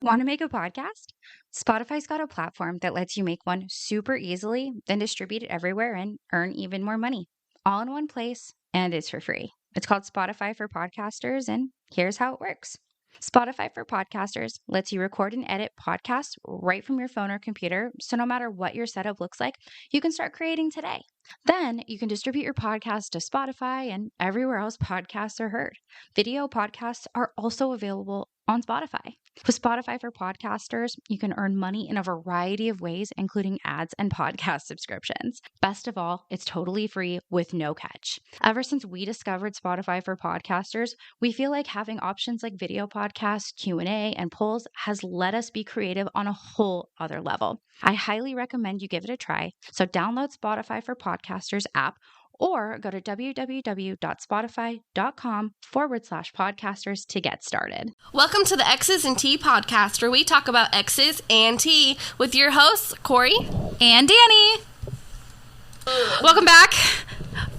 Want to make a podcast? Spotify's got a platform that lets you make one super easily, then distribute it everywhere and earn even more money. All in one place, and it's for free. It's called Spotify for Podcasters, and here's how it works. Spotify for Podcasters lets you record and edit podcasts right from your phone or computer, so no matter what your setup looks like, you can start creating today. Then you can distribute your podcast to Spotify and everywhere else podcasts are heard. Video podcasts are also available on Spotify. With Spotify for Podcasters, you can earn money in a variety of ways, including ads and podcast subscriptions. Best of all, it's totally free with no catch. Ever since we discovered Spotify for Podcasters, we feel like having options like video podcasts, Q&A, and polls has let us be creative on a whole other level. I highly recommend you give it a try. So download Spotify for Podcasters app or go to www.spotify.com/podcasters to get started. Welcome to the X's and T podcast, where we talk about X's and T with your hosts, Corey and Danny. Welcome back.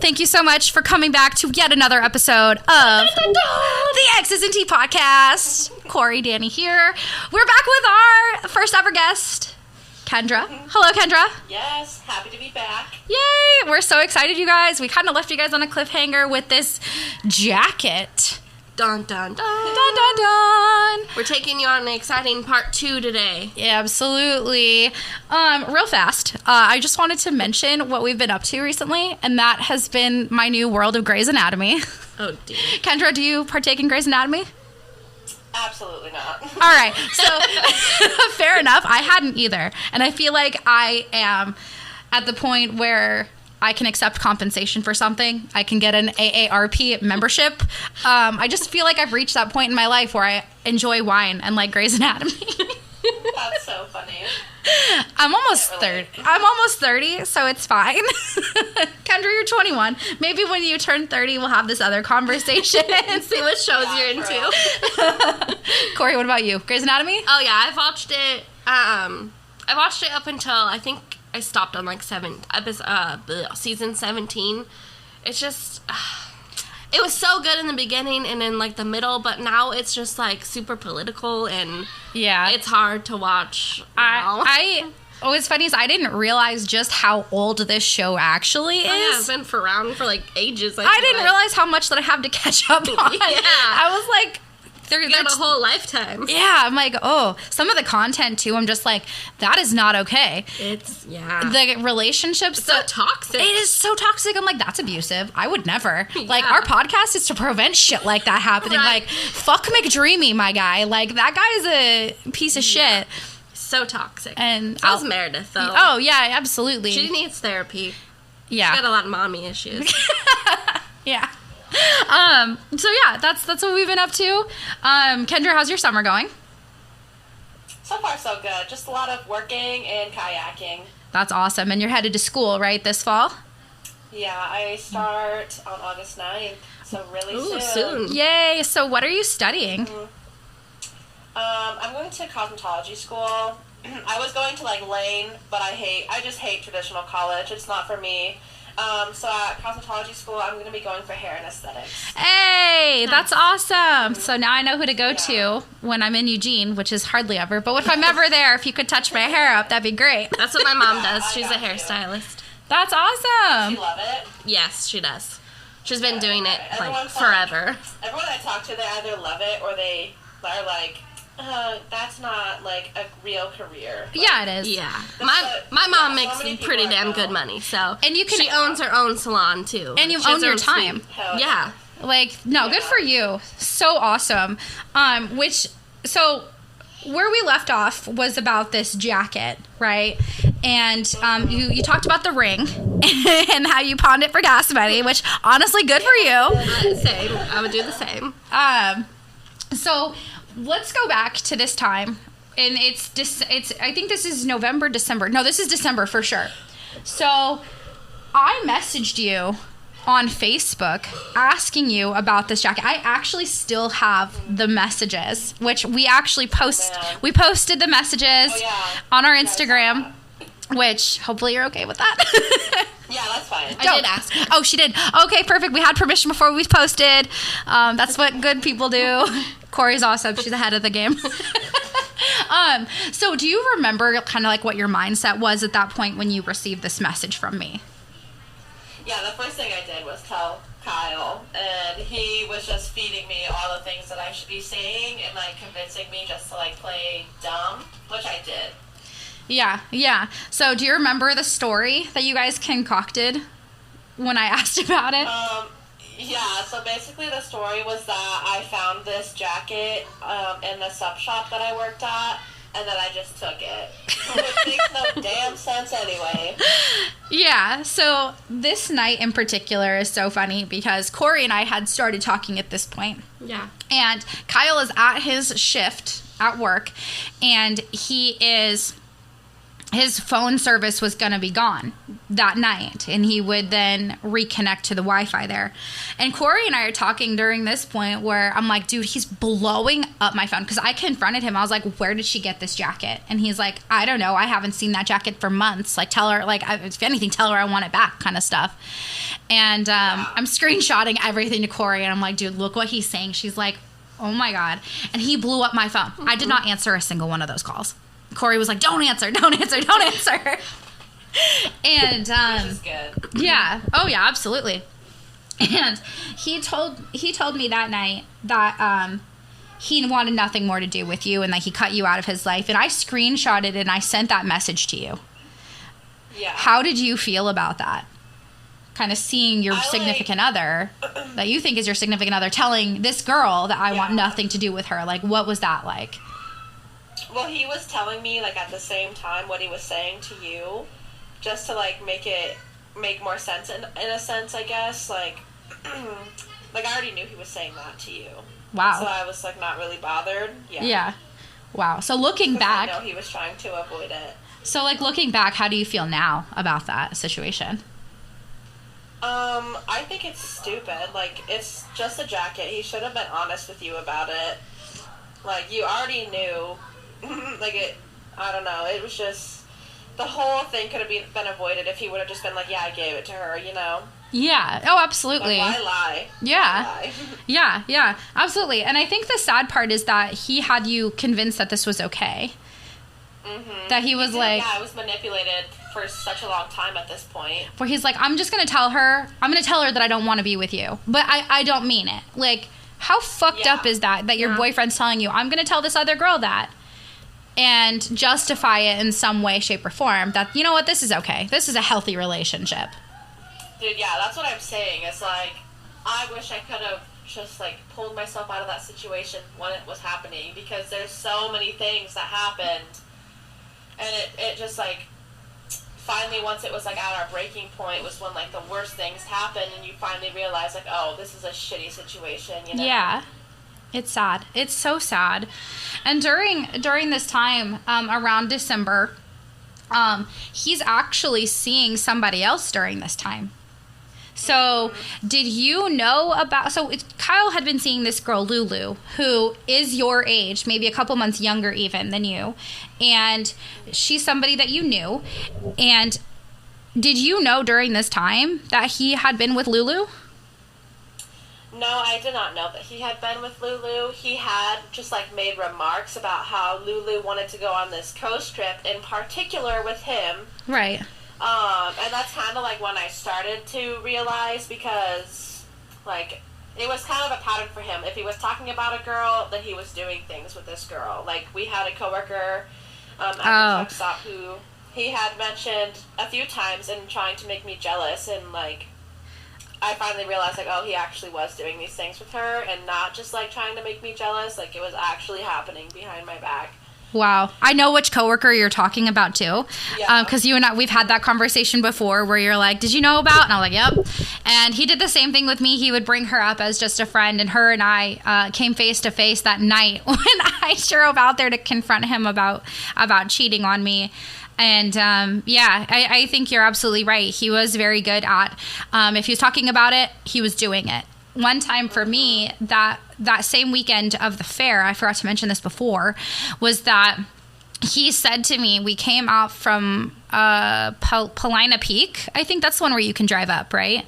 Thank you so much for coming back to yet another episode of the X's and T podcast. Corey, Danny here. We're back with our first ever guest, Kendra. Hello, Kendra. Yes, happy to be back. Yay! We're so excited, you guys. We kind of left you guys on a cliffhanger with this jacket. Dun, dun, dun. Dun, dun, dun. We're taking you on an exciting part 2 today. Yeah, absolutely. Real fast, I just wanted to mention what we've been up to recently, and that has been my new world of Grey's Anatomy. Oh, dear. Kendra, do you partake in Grey's Anatomy? Absolutely not. All right, so fair enough. I hadn't either, and I feel like I am at the point where I can accept compensation for something. I can get an AARP membership. I just feel like I've reached that point in my life where I enjoy wine and like Grey's Anatomy. That's so funny. I'm almost 30. I'm almost 30, so it's fine. Kendra, you're 21. Maybe when you turn 30, we'll have this other conversation and see what shows you're into. Corey, what about you? Grey's Anatomy? Oh, yeah, I've watched it. I watched it up until, I think I stopped on like season 17. It's just... it was so good in the beginning and in like the middle, but now it's just like super political and it's hard to watch now. What's funny is I didn't realize just how old this show actually is. Yeah, it's been around for like ages. I didn't realize how much that I have to catch up on. Yeah. I was like... They're a whole lifetime. Yeah, I'm like, oh, some of the content too, I'm just like, that is not okay. The relationships. It's so toxic. It is so toxic. I'm like, that's abusive. I would never. Yeah. Like, our podcast is to prevent shit like that happening. Right. Like, fuck McDreamy, my guy. Like, that guy's a piece of shit. So toxic. And so is Meredith, though. Oh, yeah, absolutely. She needs therapy. Yeah. She's got a lot of mommy issues. Yeah. So yeah, that's what we've been up to. Kendra, how's your summer going? So far, so good. Just a lot of working and kayaking. That's awesome. And you're headed to school, right, this fall? Yeah, I start on August 9th, so really soon. Yay! So what are you studying? Mm-hmm. I'm going to cosmetology school. I was going to like Lane, but I just hate traditional college. It's not for me. So at cosmetology school, I'm going to be going for hair and aesthetics. Hey, that's awesome. Mm-hmm. So now I know who to go to when I'm in Eugene, which is hardly ever. But if I'm ever there, if you could touch my hair up, that'd be great. That's what my mom does. She's a hairstylist. That's awesome. Does she love it? Yes, she does. She's been doing it like forever. Everyone I talk to, they either love it or they are like, that's not like a real career. But yeah, it is. Yeah, my mom makes pretty damn good money. So and she owns her own salon too, and you own your time. Yeah, like good for you. So awesome. So where we left off was about this jacket, right? And you talked about the ring and how you pawned it for gas money, which honestly, good for you. Same. I would do the same. So. Let's go back to this time, and it's I think this is November, December. No, this is December for sure. So I messaged you on Facebook asking you about this jacket. I actually still have the messages, which we actually we posted the messages on our Instagram, which hopefully you're okay with that. Yeah, that's fine. I did ask. Oh, she did. Okay, perfect. We had permission before we posted. That's what good people do. Corey's awesome. She's ahead of the game. So do you remember kind of like what your mindset was at that point when you received this message from me? Yeah, the first thing I did was tell Kyle, and he was just feeding me all the things that I should be saying and like convincing me just to like play dumb, which I did. Yeah. So do you remember the story that you guys concocted when I asked about it? Yeah, so basically the story was that I found this jacket in the sub shop that I worked at, and then I just took it. Which makes no damn sense anyway. Yeah, so this night in particular is so funny because Corey and I had started talking at this point. Yeah. And Kyle is at his shift at work, and his phone service was going to be gone that night, and he would then reconnect to the Wi-Fi there. And Corey and I are talking during this point where I'm like, dude, he's blowing up my phone, because I confronted him. I was like, where did she get this jacket? And he's like, I don't know. I haven't seen that jacket for months. Like, tell her, like, if anything, tell her I want it back, kind of stuff. And I'm screenshotting everything to Corey, and I'm like, dude, look what he's saying. She's like, oh my God. And he blew up my phone. I did not answer a single one of those calls. Corey was like, don't answer. And Which is good. Yeah. Oh yeah, absolutely. And he told me that night that he wanted nothing more to do with you, and that he cut you out of his life. And I screenshotted it and I sent that message to you. Yeah. How did you feel about that? Kind of seeing your significant other that you think is your significant other telling this girl that I want nothing to do with her. Like, what was that like? Well, he was telling me, like, at the same time what he was saying to you, just to, like, make more sense in a sense, I guess. Like, like, I already knew he was saying that to you. Wow. So I was, like, not really bothered. Yeah. Wow. So looking back. I know he was trying to avoid it. So, like, looking back, how do you feel now about that situation? I think it's stupid. Like, it's just a jacket. He should have been honest with you about it. Like, you already knew. Like, I don't know. It was just, the whole thing could have been avoided if he would have just been like, yeah, I gave it to her, you know? Yeah. Oh, absolutely. Like, why lie? Yeah. Why lie? Yeah, absolutely. And I think the sad part is that he had you convinced that this was okay. Mm-hmm. That he was like... Yeah, I was manipulated for such a long time at this point. Where he's like, I'm going to tell her that I don't want to be with you. But I don't mean it. Like, how fucked up is that your boyfriend's telling you, I'm going to tell this other girl that? And justify it in some way, shape, or form that, you know what, this is okay. This is a healthy relationship. Dude, yeah, that's what I'm saying. It's like, I wish I could have just, like, pulled myself out of that situation when it was happening, because there's so many things that happened. And it just, like, finally, once it was, like, at our breaking point, was when, like, the worst things happened, and you finally realize, like, oh, this is a shitty situation, you know? Yeah. It's sad. It's so sad. And during this time, around December, he's actually seeing somebody else during this time. So did you know about... So Kyle had been seeing this girl, Lulu, who is your age, maybe a couple months younger even than you. And she's somebody that you knew. And did you know during this time that he had been with Lulu? No, I did not know that he had been with Lulu. He had just, like, made remarks about how Lulu wanted to go on this coast trip, in particular with him. Right. And that's kind of, like, when I started to realize, because, like, it was kind of a pattern for him. If he was talking about a girl, then he was doing things with this girl. Like, we had a coworker at the truck stop who he had mentioned a few times and trying to make me jealous, and, like, I finally realized, like, oh, he actually was doing these things with her and not just, like, trying to make me jealous. Like, it was actually happening behind my back. Wow. I know which coworker you're talking about, too. Yeah. Because you and I, we've had that conversation before where you're like, did you know about? And I was like, yep. And he did the same thing with me. He would bring her up as just a friend. And her and I came face to face that night when I drove out there to confront him about cheating on me. And, I think you're absolutely right. He was very good at, if he was talking about it, he was doing it. One time for me, that same weekend of the fair, I forgot to mention this before, was that he said to me, we came out from Paulina Peak. I think that's the one where you can drive up, right?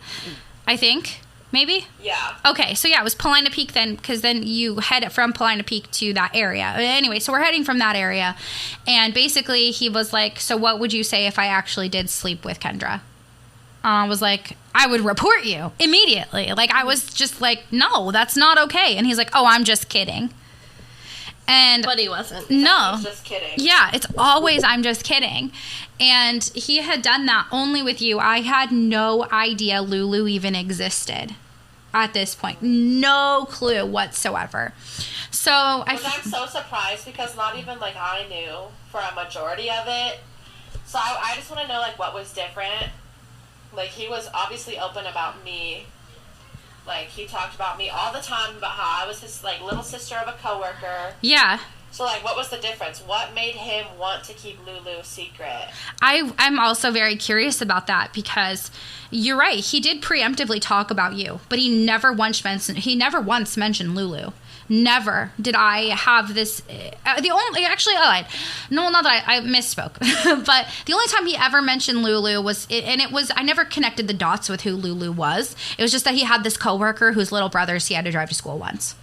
I think. maybe? Yeah. Okay, so yeah, it was Paulina Peak then, because then you head from Paulina Peak to that area. Anyway, so we're heading from that area, and basically he was like, so what would you say if I actually did sleep with Kendra? I was like, I would report you immediately. Like, I was just like, no, that's not okay. And he's like, oh, I'm just kidding. But he wasn't. No. He's just kidding. Yeah, it's always, I'm just kidding. And he had done that only with you. I had no idea Lulu even existed at this point. No clue whatsoever. So I'm so surprised because not even like I knew for a majority of it. So I just want to know like what was different. Like he was obviously open about me. Like he talked about me all the time about how I was his like little sister of a coworker. Yeah. So like what was the difference? What made him want to keep Lulu secret? I'm also very curious about that because you're right. He did preemptively talk about you, but he never once mentioned Lulu. Never did I have this. The only, actually, I lied. No, not that I misspoke. But the only time he ever mentioned Lulu was, and it was, I never connected the dots with who Lulu was. It was just that he had this coworker whose little brothers he had to drive to school once.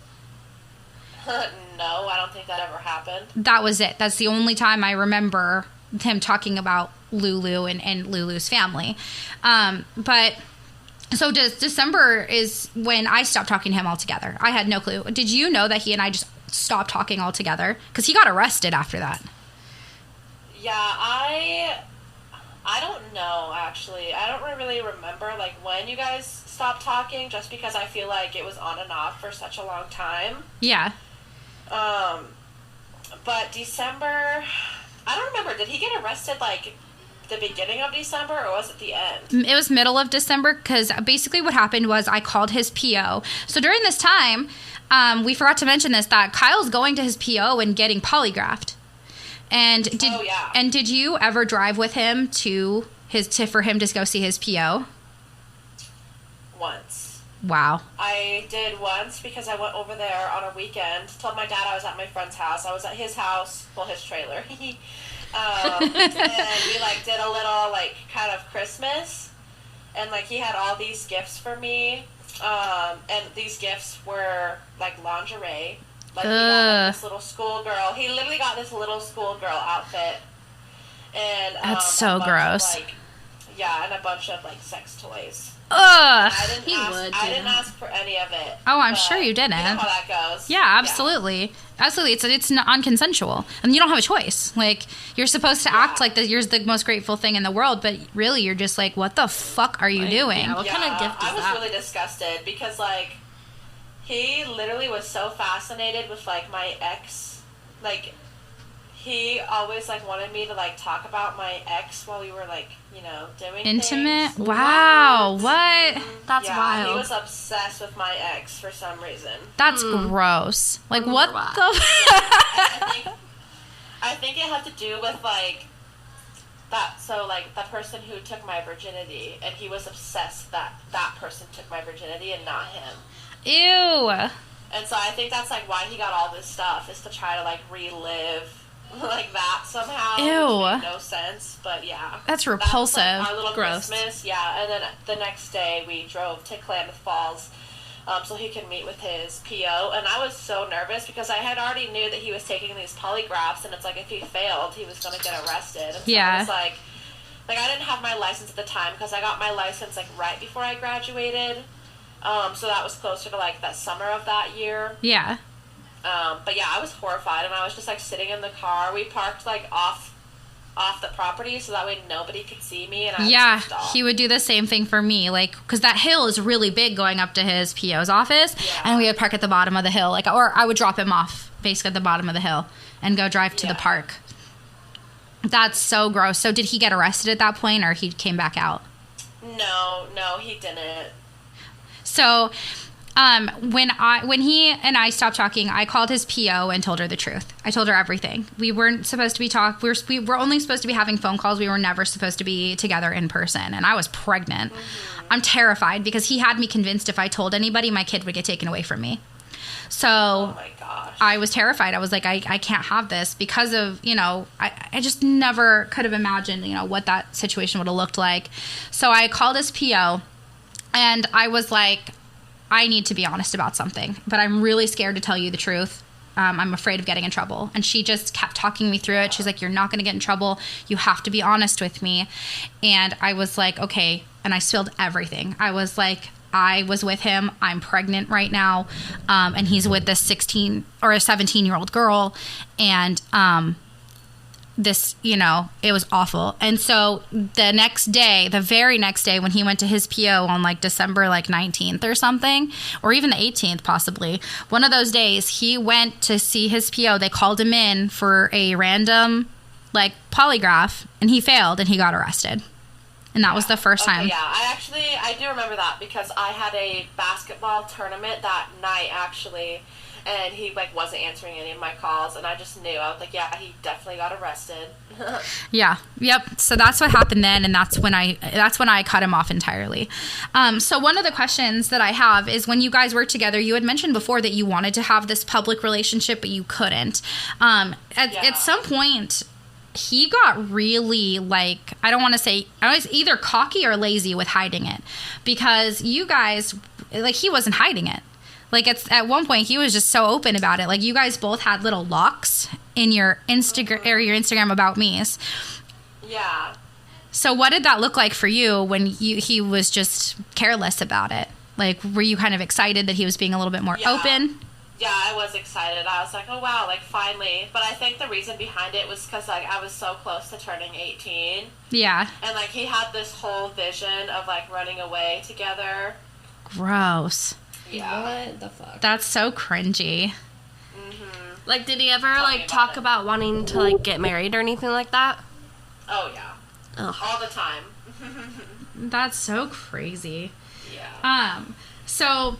No, I don't think that ever happened. That was it. That's the only time I remember him talking about Lulu and Lulu's family. But so December is when I stopped talking to him altogether. I had no clue. Did you know that he and I just stopped talking altogether? Because he got arrested after that. Yeah, I don't know, actually. I don't really remember, like, when you guys stopped talking, just because I feel like it was on and off for such a long time. Yeah. But December, I don't remember. Did he get arrested, like, the beginning of December, or was it the end? It was middle of December, because basically what happened was I called his PO. So during this time, we forgot to mention this, that Kyle's going to his PO and getting polygraphed. And did you ever drive with him for him to go see his PO? Once. Wow. I did once because I went over there on a weekend. Told my dad I was at my friend's house. I was at his house, well, his trailer. And we like did a little like kind of Christmas, and like he had all these gifts for me, and these gifts were like lingerie. Like he got this little schoolgirl. He literally got this little schoolgirl outfit, and that's so gross. And a bunch of like sex toys. Ugh. I didn't ask for any of it. Oh, I'm sure you didn't. You know how that goes. Yeah, absolutely. Yeah. Absolutely. It's non-consensual. And you don't have a choice. Like, you're supposed to act like that you're the most grateful thing in the world, but really you're just like, what the fuck are you doing? Yeah, what kind of gift is I was that? really disgusted because, like, he literally was so fascinated with, like, my ex. Like, he always, like, wanted me to, like, talk about my ex while we were, like, you know, doing intimate? things. Wow. What? That's wild. He was obsessed with my ex for some reason. That's gross. Like, what the? I think it had to do with, like, that. So, like, the person who took my virginity, and he was obsessed that that person took my virginity and not him. Ew. And so I think that's, like, why he got all this stuff, is to try to, like, relive like that somehow. Ew. Which made no sense, but yeah. That's repulsive. That was, like, our little Gross. Christmas, yeah. And then the next day we drove to Klamath Falls, so he could meet with his PO. And I was so nervous because I had already knew that he was taking these polygraphs, and it's like if he failed, he was going to get arrested. And so I was like I didn't have my license at the time because I got my license like right before I graduated. So that was closer to like that summer of that year. Yeah. But yeah, I was horrified, and I was just like sitting in the car. We parked like off the property so that way nobody could see me. And he would do the same thing for me, like, because that hill is really big going up to his PO's office, and we would park at the bottom of the hill, like, or I would drop him off basically at the bottom of the hill and go drive to the park. That's so gross. So did he get arrested at that point, or he came back out? No, he didn't. So, when he and I stopped talking, I called his PO and told her the truth. I told her everything. We weren't supposed to be we were only supposed to be having phone calls. We were never supposed to be together in person. And I was pregnant. Mm-hmm. I'm terrified because he had me convinced if I told anybody, my kid would get taken away from me. So oh my gosh. I was terrified. I was like, I can't have this because of, I just never could have imagined, what that situation would have looked like. So I called his PO and I was like, I need to be honest about something, but I'm really scared to tell you the truth. I'm afraid of getting in trouble. And she just kept talking me through it. She's like, you're not going to get in trouble. You have to be honest with me. And I was like, okay. And I spilled everything. I was like, I was with him. I'm pregnant right now. And he's with this 16 or a 17-year-old girl. And this, it was awful. And so the very next day when he went to his PO on like December like 19th or something, or even the 18th possibly, one of those days he went to see his PO. They called him in for a random like polygraph and he failed and he got arrested. And that was the first time. Yeah, I do remember that because I had a basketball tournament that night actually. And he like wasn't answering any of my calls, and I just knew. I was like, yeah, he definitely got arrested. Yeah. Yep. So that's what happened then, and that's when I cut him off entirely. So one of the questions that I have is, when you guys worked together, you had mentioned before that you wanted to have this public relationship, but you couldn't. At some point, he got really like, I was either cocky or lazy with hiding it, because you guys, like, he wasn't hiding it. Like, at one point, he was just so open about it. Like, you guys both had little locks in your Instagram about me's. Yeah. So what did that look like for you when he was just careless about it? Like, were you kind of excited that he was being a little bit more open? Yeah, I was excited. I was like, oh, wow, like, finally. But I think the reason behind it was because, like, I was so close to turning 18. Yeah. And, like, he had this whole vision of, like, running away together. Gross. Yeah. What the fuck? That's so cringy. Mm-hmm. Like, did he ever, like, talk about wanting to, like, get married or anything like that? Oh, yeah. Ugh. All the time. That's so crazy. Yeah. So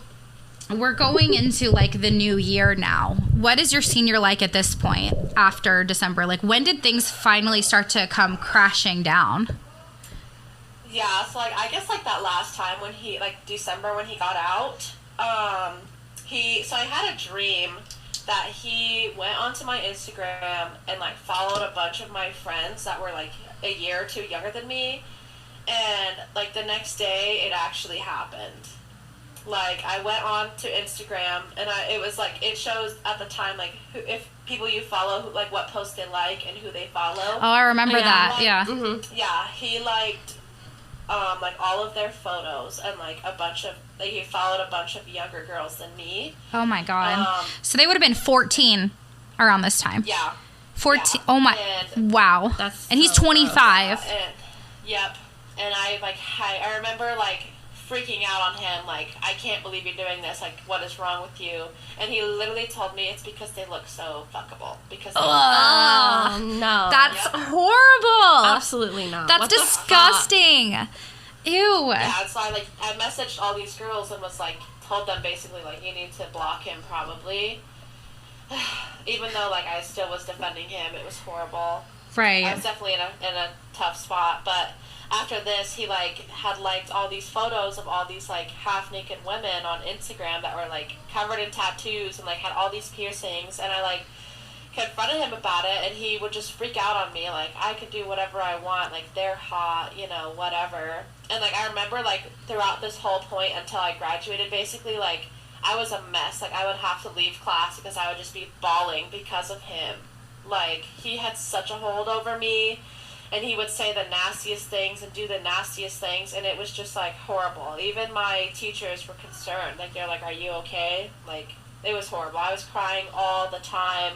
we're going into, like, the new year now. What is your senior like at this point after December? Like, when did things finally start to come crashing down? Yeah, so, like, I guess, like, that last time when he, like, December when he got out, so I had a dream that he went onto my Instagram and, like, followed a bunch of my friends that were, like, a year or two younger than me, and, like, the next day it actually happened. Like, I went on to Instagram, and it was, like, it shows at the time, like, if people you follow, who, like, what posts they like and who they follow. Oh, I remember that, like, yeah. Mm-hmm. Yeah, he liked, like, all of their photos, and, like, he followed a bunch of younger girls than me. Oh, my God. So they would have been 14 around this time. Yeah. 14. Yeah. Oh, my. Wow. And he's 25. Yep. And I remember, like, freaking out on him, like, I can't believe you're doing this, like, what is wrong with you? And he literally told me it's because they look so fuckable. Oh, no. That's horrible. Absolutely not. That's disgusting. Ew. Yeah, so I messaged all these girls and was like, told them basically, like, you need to block him probably. Even though, like, I still was defending him, it was horrible. Right. I was definitely in a tough spot, but after this, he, like, had liked all these photos of all these, like, half-naked women on Instagram that were, like, covered in tattoos and, like, had all these piercings, and I, like, confronted him about it, and he would just freak out on me, like, I could do whatever I want, like, they're hot, whatever. And, like, I remember, like, throughout this whole point until I graduated, basically, like, I was a mess. Like, I would have to leave class because I would just be bawling because of him. Like, he had such a hold over me, and he would say the nastiest things and do the nastiest things, and it was just, like, horrible. Even my teachers were concerned. Like, they're like, are you okay? Like, it was horrible. I was crying all the time.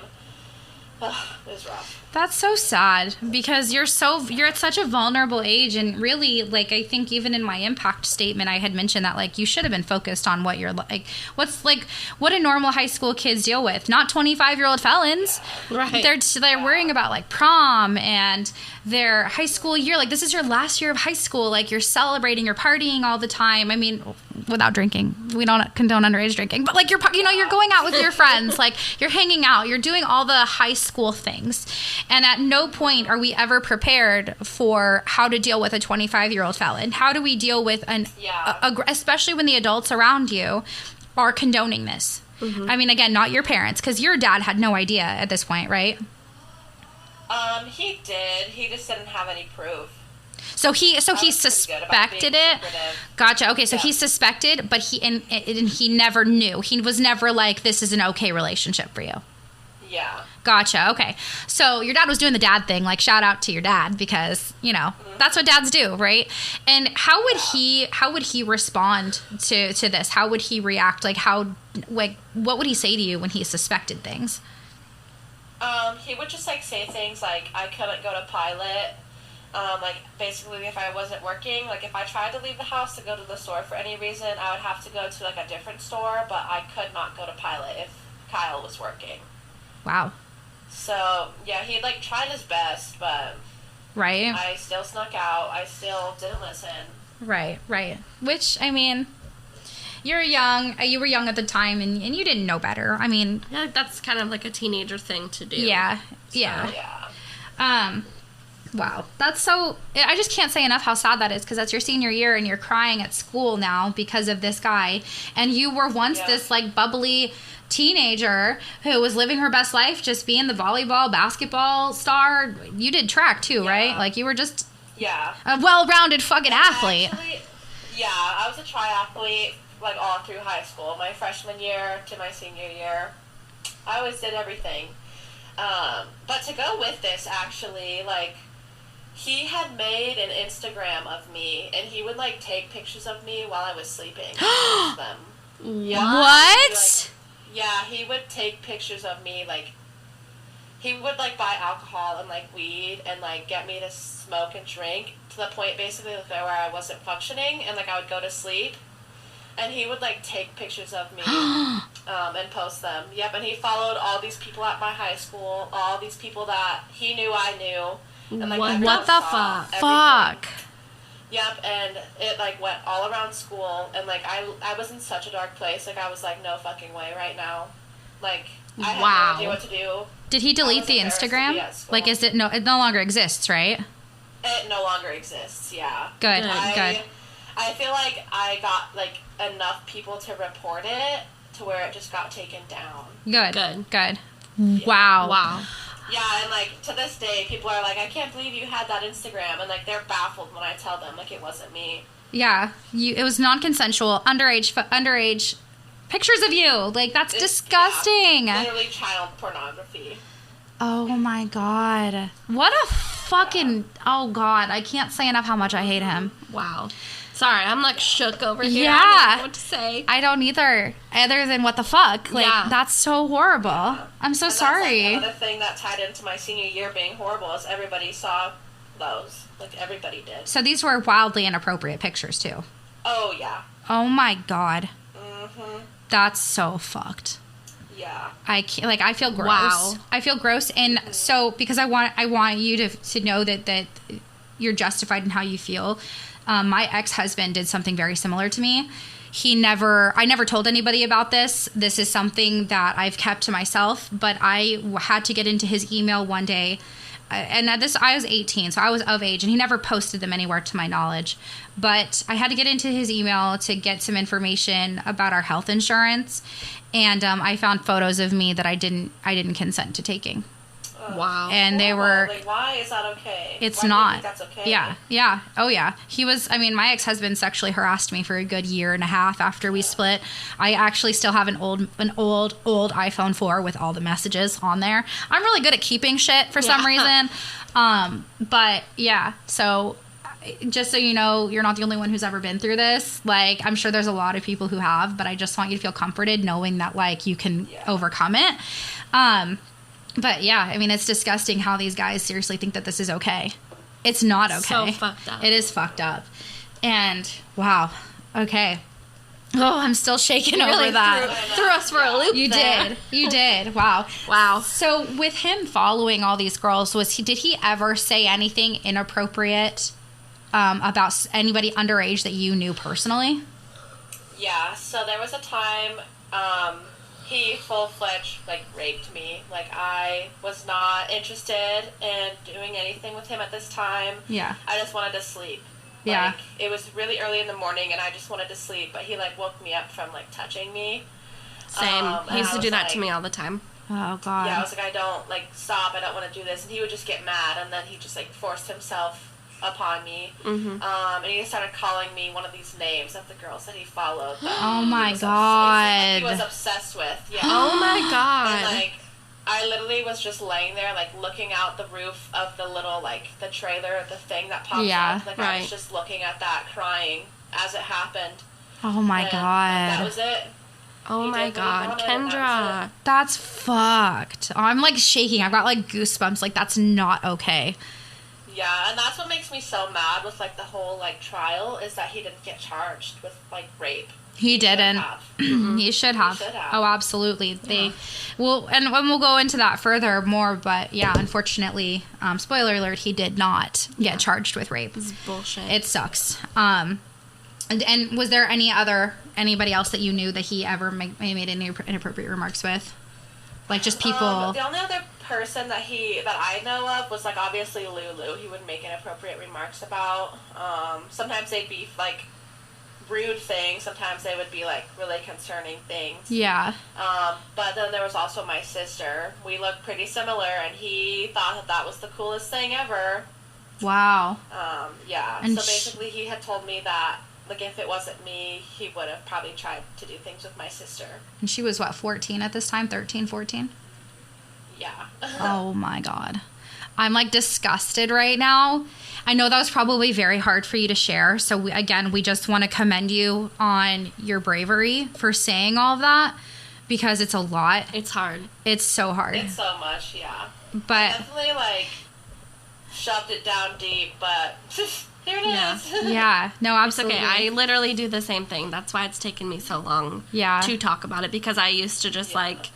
It was rough. That's so sad because you're at such a vulnerable age, and really, like, I think even in my impact statement I had mentioned that, like, you should have been focused on what you're like, what do normal high school kids deal with? Not 25-year-old felons. Yeah. Right. They're worrying about, like, prom and their high school year. Like, this is your last year of high school. Like, you're celebrating, you're partying all the time. I mean, without drinking. We don't condone underage drinking, but, like, you're going out with your friends, like, you're hanging out, you're doing all the high school things. And at no point are we ever prepared for how to deal with a 25-year-old felon. How do we deal with especially when the adults around you are condoning this? Mm-hmm. I mean, again, not your parents, because your dad had no idea at this point, right? He did. He just didn't have any proof. So he suspected it. Gotcha. Okay, so he suspected, but he never knew. He was never like, this is an okay relationship for you. Yeah. Gotcha. Okay. So your dad was doing the dad thing. Like, shout out to your dad, because, you know, that's what dads do, right? And how would he respond to this? How would he react? Like, what would he say to you when he suspected things? He would just, like, say things like, I couldn't go to Pilot. Like, basically, if I wasn't working, like, if I tried to leave the house to go to the store for any reason, I would have to go to, like, a different store, but I could not go to Pilot if Kyle was working. Wow. So, yeah, he, like, tried his best, but... Right. I still snuck out. I still didn't listen. Right. Which, I mean... You were young at the time, and you didn't know better. I mean... Yeah, that's kind of like a teenager thing to do. Yeah. So, yeah. Wow. That's so... I just can't say enough how sad that is, because that's your senior year, and you're crying at school now because of this guy. And you were once this, like, bubbly teenager who was living her best life, just being the volleyball, basketball star. You did track, too, right? Like, you were just... Yeah. A well-rounded fucking athlete. Actually, yeah, I was a triathlete, like, all through high school. My freshman year to my senior year. I always did everything. But to go with this, actually, like, he had made an Instagram of me, and he would, like, take pictures of me while I was sleeping. Them. Yeah, What? he would take pictures of me, like, he would, like, buy alcohol and, like, weed and, like, get me to smoke and drink to the point, basically, where I wasn't functioning, and, like, I would go to sleep. And he would, like, take pictures of me and post them. Yep, and he followed all these people at my high school, all these people that he knew I knew. And, like, what the fuck? Fuck. Yep, and it, like, went all around school. And, like, I was in such a dark place. Like, I was like, no fucking way right now. Like, I had no idea what to do. Did he delete the Instagram? Like, it no longer exists, right? It no longer exists, yeah. Good. I feel like I got, like, enough people to report it to where it just got taken down. Good. Yeah. Wow. Yeah, and, like, to this day, people are like, I can't believe you had that Instagram. And, like, they're baffled when I tell them, like, it wasn't me. Yeah. It was non-consensual, underage pictures of you. Like, that's disgusting. Yeah, literally child pornography. Oh, my God. What a fucking... Oh, God. I can't say enough how much I hate him. Wow. Sorry, I'm, like, shook over here. Yeah. I don't know what to say. I don't either. Other than what the fuck. Like, that's so horrible. Yeah. I'm so sorry. That's, like, another thing that tied into my senior year being horrible is everybody saw those. Like, everybody did. So these were wildly inappropriate pictures, too. Oh, yeah. Oh, my God. Mm-hmm. That's so fucked. Yeah. I can't, like, I feel gross. Wow. I feel gross. And so, because I want you to know that you're justified in how you feel. My ex-husband did something very similar to me. I never told anybody about this. This is something that I've kept to myself, but I had to get into his email one day. And I was 18, so I was of age, and he never posted them anywhere to my knowledge. But I had to get into his email to get some information about our health insurance, and I found photos of me that I didn't consent to taking. Wow. And they were... Like, why is that okay? It's why not. Do you think that's okay? Yeah. Oh, yeah. He was... I mean, my ex-husband sexually harassed me for a good year and a half after we split. I actually still have an old iPhone 4 with all the messages on there. I'm really good at keeping shit for some reason. But, yeah. So... Just so you know, you're not the only one who's ever been through this. Like, I'm sure there's a lot of people who have, but I just want you to feel comforted knowing that, like, you can overcome it. But yeah, I mean, it's disgusting how these guys seriously think that this is okay. It's not okay. So fucked up. It is fucked up. And wow. Okay. Oh, I'm still shaking over really that. Threw us for a loop. You did. Wow. So with him following all these girls, did he ever say anything inappropriate about anybody underage that you knew personally? Yeah. So there was a time. He full-fledged, like, raped me. Like, I was not interested in doing anything with him at this time. Yeah. I just wanted to sleep. Yeah. Like, it was really early in the morning, and I just wanted to sleep. But he, like, woke me up from, like, touching me. Same. He used to do that to me all the time. Oh, God. Yeah, I was like, I don't, like, stop. I don't want to do this. And he would just get mad, and then he just, like, forced himself upon me. And he started calling me one of these names of the girls that he followed. Oh my God. He was obsessed with. Yeah. Oh my God. And like, I literally was just laying there, like, looking out the roof of the little, like, the trailer, the thing that popped up. Like, I was just looking at that, crying as it happened. Oh my God. That was it. Oh my God, Kendra. That's fucked. I'm like shaking. I've got like goosebumps. Like, that's not okay. Yeah, and that's what makes me so mad with like the whole like trial is that he didn't get charged with like rape. He didn't. He should have. Oh, absolutely. Yeah. And we'll go into that further more, but yeah, unfortunately, spoiler alert, he did not get charged with rape. This is bullshit. It sucks. And was there anybody else that you knew that he ever made any inappropriate remarks with? Like, just people. The only other person that I know of was like obviously Lulu. He would make inappropriate remarks about. Sometimes they'd be like rude things. Sometimes they would be like really concerning things. Yeah. But then there was also my sister. We looked pretty similar, and he thought that was the coolest thing ever. Wow. Yeah. And so basically, he had told me that. Like, if it wasn't me, he would have probably tried to do things with my sister. And she was, what, 14 at this time? 13, 14? Yeah. Oh, my God. I'm, like, disgusted right now. I know that was probably very hard for you to share. So, we just want to commend you on your bravery for saying all of that. Because it's a lot. It's hard. It's so hard. It's so much, yeah. But I definitely, like, shoved it down deep, but... Here it is. Yeah. No, absolutely. It's okay. I literally do the same thing. That's why it's taken me so long to talk about it, because I used to just like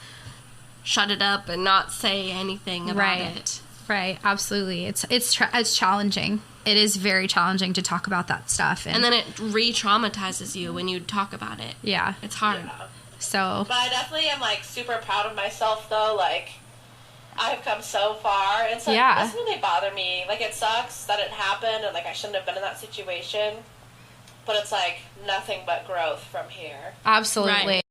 shut it up and not say anything about it. Right. Absolutely. It's challenging. It is very challenging to talk about that stuff. And then it re-traumatizes you when you talk about it. Yeah. It's hard. Yeah. So. But I definitely am like super proud of myself though. Like, I've come so far, and so it doesn't really bother me. Like, it sucks that it happened, and, like, I shouldn't have been in that situation, but it's, like, nothing but growth from here. Absolutely. Right.